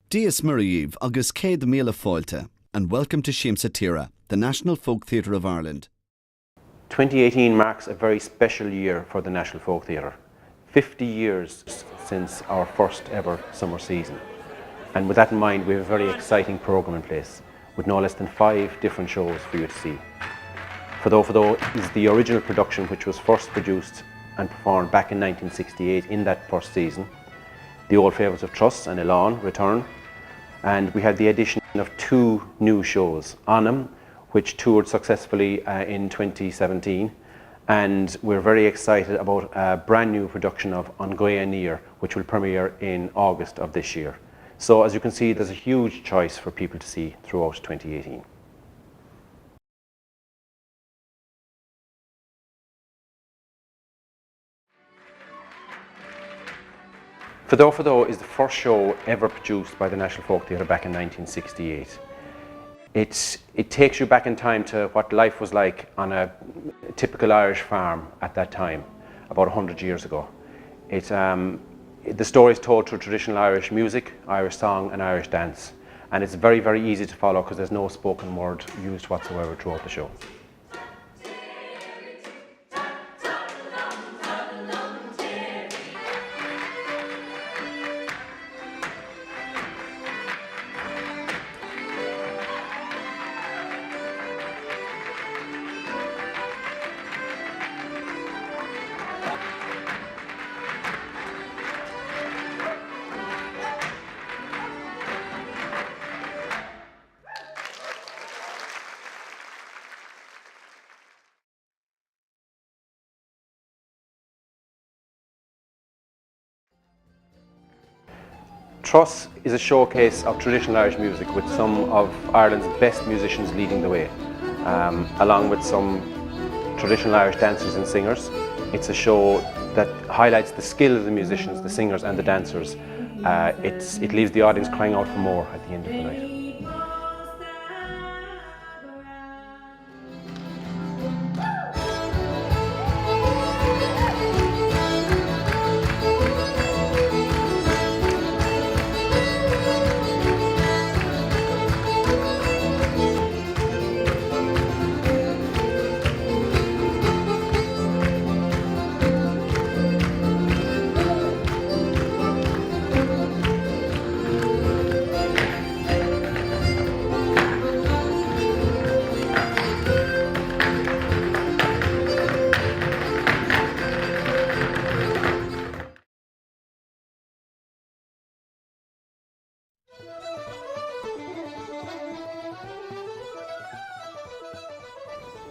Dias Muraív agus Céad Míle Fáilte, and welcome to Seamsa Tíre, the National Folk Theatre of Ireland. 2018 marks a very special year for the National Folk Theatre. 50 years since our first ever summer season. And with that in mind, we have a very exciting programme in place, with no less than 5 different shows for you to see. Fado is the original production which was first produced and performed back in 1968 in that first season. The Old Favourites of Truss and Elan return, and we had the addition of 2 new shows, Anam, which toured successfully in 2017, and we're very excited about a brand new production of An Gaotha Níor, which will premiere in August of this year. So as you can see, there's a huge choice for people to see throughout 2018. Fado is the first show ever produced by the National Folk Theatre back in 1968. It takes you back in time to what life was like on a typical Irish farm at that time, about 100 years ago. The story is told through traditional Irish music, Irish song and Irish dance, and it's very, very easy to follow because there's no spoken word used whatsoever throughout the show. Truss is a showcase of traditional Irish music with some of Ireland's best musicians leading the way, along with some traditional Irish dancers and singers. It's a show that highlights the skill of the musicians, the singers and the dancers. It leaves the audience crying out for more at the end of the night.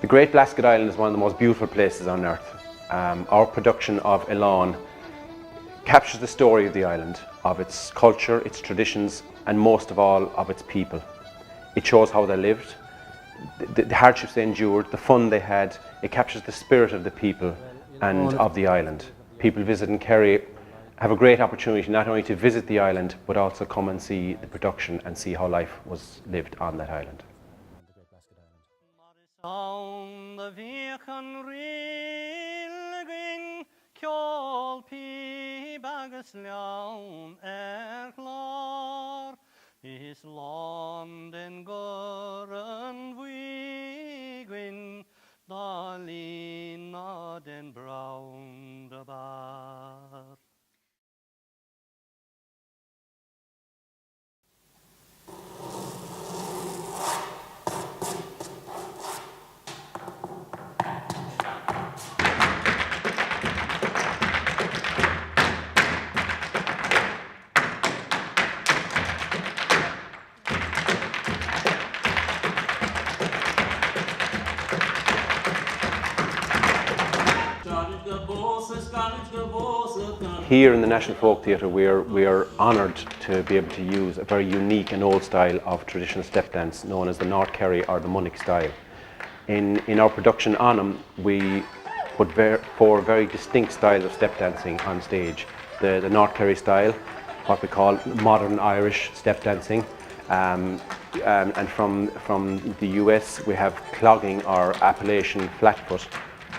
The Great Blasket Island is one of the most beautiful places on earth. Our production of Elan captures the story of the island, of its culture, its traditions, and most of all, of its people. It shows how they lived, the hardships they endured, the fun they had. It captures the spirit of the people and of the island. People visiting Kerry have a great opportunity not only to visit the island, but also come and see the production and see how life was lived on that island. On the Viachan Rilgin, Kjol Pi Bagus Leon Erklor, is London Goran Wigwin, Dalina den Brown the Bar. Here in the National Folk Theatre, we are honoured to be able to use a very unique and old style of traditional step dance known as the North Kerry or the Munnick style. In our production Anam, we put 4 very distinct styles of step dancing on stage. The North Kerry style, what we call modern Irish step dancing, and from the US we have clogging or Appalachian flatfoot,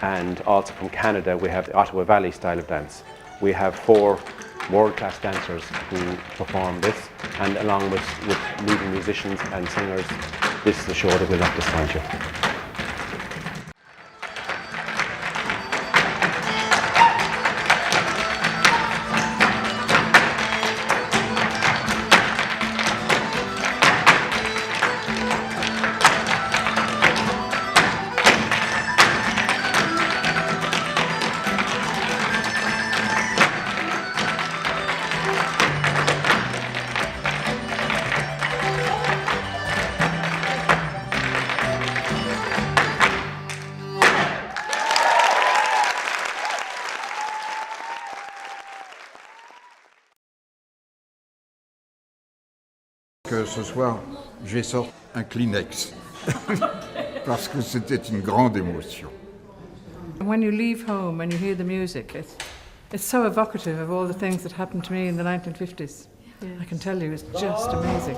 and also from Canada we have the Ottawa Valley style of dance. We have 4 world-class dancers who perform this, and along with leading musicians and singers, this is the show that we'll not disappoint you. Que ce soir, j'ai sorti un Kleenex parce que c'était une grande émotion. When you leave home and you hear the music, it's so evocative of all the things that happened to me in the 1950s. I can tell you, it's just amazing.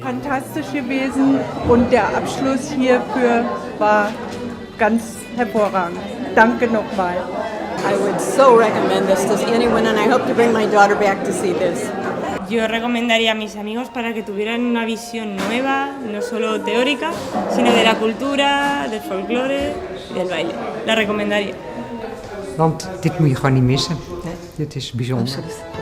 Fantastisch gewesen und der Abschluss hierfür war ganz hervorragend. Danke nochmal. I would so recommend this to anyone, and I hope to bring my daughter back to see this. Yo recomendaría a mis amigos para que tuvieran una visión nueva, no solo teórica, sino de la cultura, del folclore y del baile. La recomendaría. Want dit moet je gewoon niet missen. Dit is bijzonder. Absoluut.